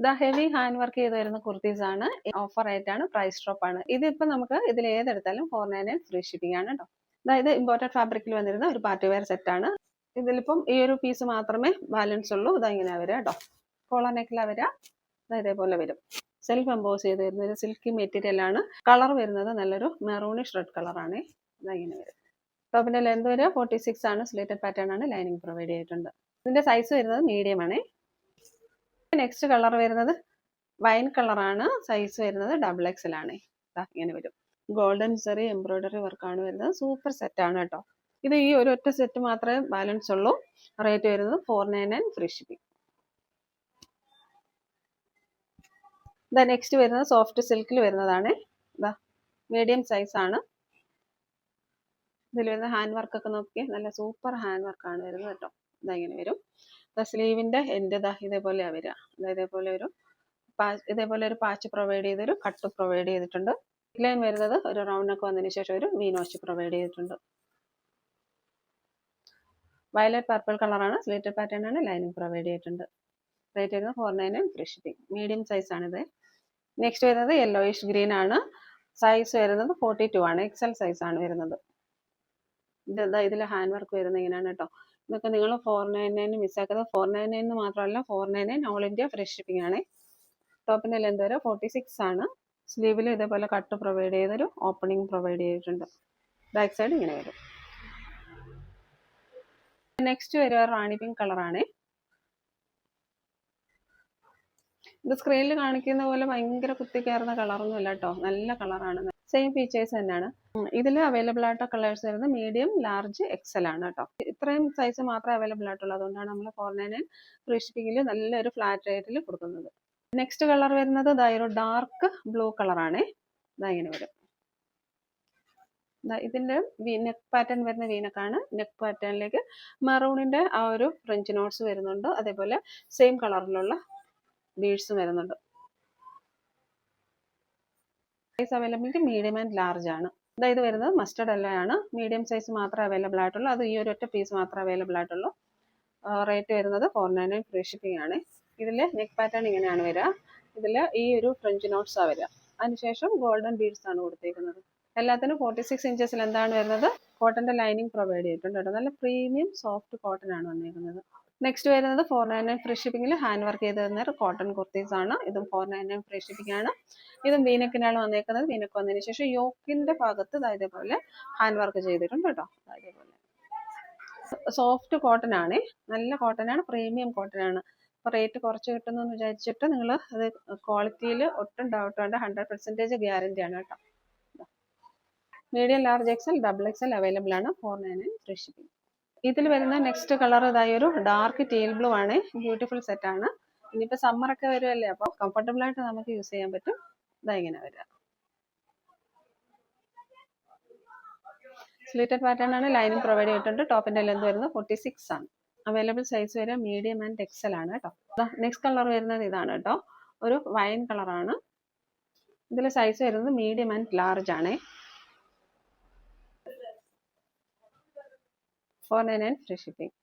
The heavy hand work ചെയ്ത് വരുന്ന കുർത്തീസ് ആണ്. ഓഫർ ആയിട്ടാണ്, പ്രൈസ് ഡ്രോപ്പ് ആണ്. ഇതിപ്പോ നമുക്ക് ഇതിൽ ഏതെടുത്താലും 499 ഫ്രീ ഷിപ്പിംഗ് ആണ് കേട്ടോ. അതായത് ഇമ്പോർട്ടഡ് ഫാബ്രിക്കിൽ വന്നിരുന്ന ഒരു പാർട്ടി വെയർ സെറ്റ് ആണ്. ഇതിലിപ്പം ഈ ഒരു പീസ് മാത്രമേ ബാലൻസ് ഉള്ളൂ. ഇങ്ങനെ വരിക കേട്ടോ. കോളർ നെക്കില വരിക, ഇതേപോലെ വരും. സെൽഫ് എംബോസ് ചെയ്ത് വരുന്ന ഒരു സിൽക്കി മെറ്റീരിയൽ ആണ്. കളർ വരുന്നത് നല്ലൊരു മെറൂണിഷ് റെഡ് കളറാണ്. ഇങ്ങനെ വരും. ടോപ്പിന്റെ ലെന്ത് വരിക 46 ആണ്. സ്ലേറ്റഡ് പാറ്റേൺ ആണ്. ലൈനിങ് പ്രൊവൈഡ് ചെയ്തിട്ടുണ്ട്. ഇതിന്റെ സൈസ് വരുന്നത് മീഡിയം ആണ്. നെക്സ്റ്റ് കളർ വരുന്നത് വൈൻ കളറാണ്. സൈസ് വരുന്നത് XXL ആണ്. ഇങ്ങനെ വരും. ഗോൾഡൻ സെറി എംബ്രോയിഡറി വർക്കാണ് വരുന്നത്. സൂപ്പർ സെറ്റ് ആണ് കേട്ടോ. ഇത് ഈ ഒരു ഒറ്റ സെറ്റ് മാത്രമേ ബാലൻസ് ഉള്ളൂ. റേറ്റ് വരുന്നത് 499 ഫ്രീ ഷിപ്പിംഗ്. നെക്സ്റ്റ് വരുന്നത് സോഫ്റ്റ് സിൽക്കിൽ വരുന്നതാണ്. മീഡിയം സൈസ് ആണ്. ഇതിൽ വരുന്ന ഹാൻഡ് വർക്ക് ഒക്കെ നോക്കിയാൽ നല്ല സൂപ്പർ ഹാൻഡ് വർക്കാണ് വരുന്നത് കേട്ടോ. ഇങ്ങനെ വരും. സ്ലീവിന്റെ എൻഡ് ഇതേപോലെയാണ് വരിക. ഇതേപോലെ ഒരു പാച്ച് പ്രൊവൈഡ് ചെയ്തൊരു കട്ട് പ്രൊവൈഡ് ചെയ്തിട്ടുണ്ട്. ലൈൻ വരുന്നത് ഒരു റൗണ്ട് ഒക്കെ വന്നതിന് ശേഷം ഒരു വി നോച്ച് പ്രൊവൈഡ് ചെയ്തിട്ടുണ്ട്. വയലറ്റ് പർപ്പിൾ കളറാണ്. സ്ലേറ്റഡ് പാറ്റേൺ ആണ്. ലൈനിങ് പ്രൊവൈഡ് ചെയ്തിട്ടുണ്ട്. റേറ്റ് വരുന്നത് 499 ഫ്രീ ഷിപ്പിംഗ്. മീഡിയം സൈസ് ആണിത്. നെക്സ്റ്റ് വരുന്നത് യെല്ലോയിഷ് ഗ്രീൻ ആണ്. സൈസ് വരുന്നത് 42 ആണ്. XL സൈസ് ആണ് വരുന്നത്. ഇതിൽ ഹാൻഡ് വർക്ക് വരുന്നത് ഇങ്ങനെയാണ് കേട്ടോ. ഇതൊക്കെ നിങ്ങൾ 499 മിസ്സാക്കുന്നത്. 499 മാത്രമല്ല, 499 ഓൾ ഇന്ത്യ ഫ്രീ ഷിപ്പിംഗ് ആണ്. ടോപ്പിന്റെ ലെന്ത് വരെ 46 ആണ്. സ്ലീവിൽ ഇതേപോലെ കട്ട് പ്രൊവൈഡ് ചെയ്തൊരു ഓപ്പണിംഗ് പ്രൊവൈഡ് ചെയ്തിട്ടുണ്ട്. ബാക്ക് സൈഡ് ഇങ്ങനെ വരും. നെക്സ്റ്റ് വരിക റാണി പിങ്ക് കളറാണ്. ഇത് സ്ക്രീനിൽ കാണിക്കുന്ന പോലെ ഭയങ്കര കുത്തിക്കയറുന്ന കളറൊന്നും അല്ല കേട്ടോ. നല്ല കളറാണ്. സെയിം ഫീച്ചേഴ്സ് തന്നെയാണ്. ഇതിൽ അവൈലബിൾ ആയിട്ട് കളേഴ്സ് വരുന്നത് മീഡിയം, ലാർജ്, XL ആണ് കേട്ടോ. ഇത്രയും സൈസ് മാത്രമേ അവൈലബിൾ ആയിട്ടുള്ളൂ. അതുകൊണ്ടാണ് നമ്മൾ 499 ഫ്രീ ഷിപ്പിംഗിൽ നല്ലൊരു ഫ്ലാറ്റ് റേറ്റിൽ കൊടുക്കുന്നത്. നെക്സ്റ്റ് കളർ വരുന്നത് ഒരു ഡാർക്ക് ബ്ലൂ കളറാണ്. ഇങ്ങനെ വരും. ഇതിന്റെ നെക്ക് പാറ്റേൺ വരുന്ന വീനക്കാണ്. നെക്ക് പാറ്റേണിലേക്ക് മെറൂണിന്റെ ആ ഒരു ഫ്രഞ്ച് നോട്ട്സ് വരുന്നുണ്ട്. അതേപോലെ സെയിം കളറിലുള്ള ബീഡ്സും വരുന്നുണ്ട്. Size availability medium and large ആണ്. ഇത് വരുന്നത് മസ്റ്റർഡ് യെല്ലോ ആണ്. മീഡിയം സൈസ് മാത്രമേ അവൈലബിൾ ആയിട്ടുള്ളൂ. അത് ഈ ഒരു ഒറ്റ പീസ് മാത്രമേ അവൈലബിൾ ആയിട്ടുള്ളൂ. റേറ്റ് വരുന്നത് 499 ഫ്രീ ഷിപ്പിംഗ് ആണ്. ഇതിൽ നെക്ക് പാറ്റേൺ ഇങ്ങനെയാണ് വരിക. ഇതിൽ ഈ ഒരു ഫ്രഞ്ച് നോട്ട്സ് ആണ് വരിക. അതിനുശേഷം ഗോൾഡൻ ബീഡ്സ് ആണ് കൊടുത്തേക്കുന്നത്. എല്ലാത്തിനും 46 ഇഞ്ചസിൽ എന്താണ് വരുന്നത്, കോട്ടന്റെ ലൈനിങ് പ്രൊവൈഡ് ചെയ്തിട്ടുണ്ട് കേട്ടോ. നല്ല പ്രീമിയം സോഫ്റ്റ് കോട്ടൺ ആണ് വന്നിരിക്കുന്നത്. നെക്സ്റ്റ് വരുന്നത് 499 ഫ്രീ ഷിപ്പിംഗിൽ ഹാൻഡ് വർക്ക് ചെയ്ത് തരുന്ന കോട്ടൺ കുർത്തീസ് ആണ്. ഇതും 499 ഫ്രീ ഷിപ്പിംഗ് ആണ്. ഇതും വീനക്കിനാണ് വന്നേക്കുന്നത്. വീനക്ക് വന്നതിന് ശേഷം യോക്കിന്റെ ഭാഗത്ത് ഇതേപോലെ ഹാൻഡ് വർക്ക് ചെയ്തിട്ടുണ്ട് കേട്ടോ. ഇതേപോലെ സോഫ്റ്റ് കോട്ടൺ ആണ്. നല്ല കോട്ടൺ ആണ്. പ്രീമിയം കോട്ടൺ ആണ്. അപ്പോൾ റേറ്റ് കുറച്ച് കിട്ടുന്നു എന്ന് വിചാരിച്ചിട്ട് നിങ്ങൾ അത് ക്വാളിറ്റിയിൽ ഒട്ടും ഡൗട്ട് വേണ്ട. 100% ഗ്യാരണ്ടി ആണ് കേട്ടോ. Medium, large, XL, XXL available ആണ്. 499 ഫ്രീ ഷിപ്പിംഗ്. ഇതിൽ വരുന്ന നെക്സ്റ്റ് കളർ ഒരു ഡാർക്ക് ടീൽ ബ്ലൂ ആണ്. ബ്യൂട്ടിഫുൾ സെറ്റ് ആണ്. ഇനിയിപ്പോൾ സമ്മർ ഒക്കെ വരുമല്ലേ, അപ്പോൾ കംഫർട്ടബിൾ ആയിട്ട് നമുക്ക് യൂസ് ചെയ്യാൻ പറ്റും. ഇങ്ങനെ വരിക. സ്ലീറ്റഡ് പാറ്റേൺ ആണ്. ലൈനിങ് പ്രൊവൈഡ് ചെയ്തിട്ടുണ്ട്. ടോപ്പിന്റെ ലെന്ത് വരുന്നത് 46 ആണ്. അവൈലബിൾ സൈസ് വരെ മീഡിയം ആൻഡ് XL ആണ് കേട്ടോ. നെക്സ്റ്റ് കളർ വരുന്നത് ഇതാണ് കേട്ടോ. ഒരു വൈൻ കളറാണ്. ഇതിൽ സൈസ് വരുന്നത് മീഡിയം ആൻഡ് ലാർജ് ആണ്. 499 ഫ്രീ ഷിപ്പിംഗ്.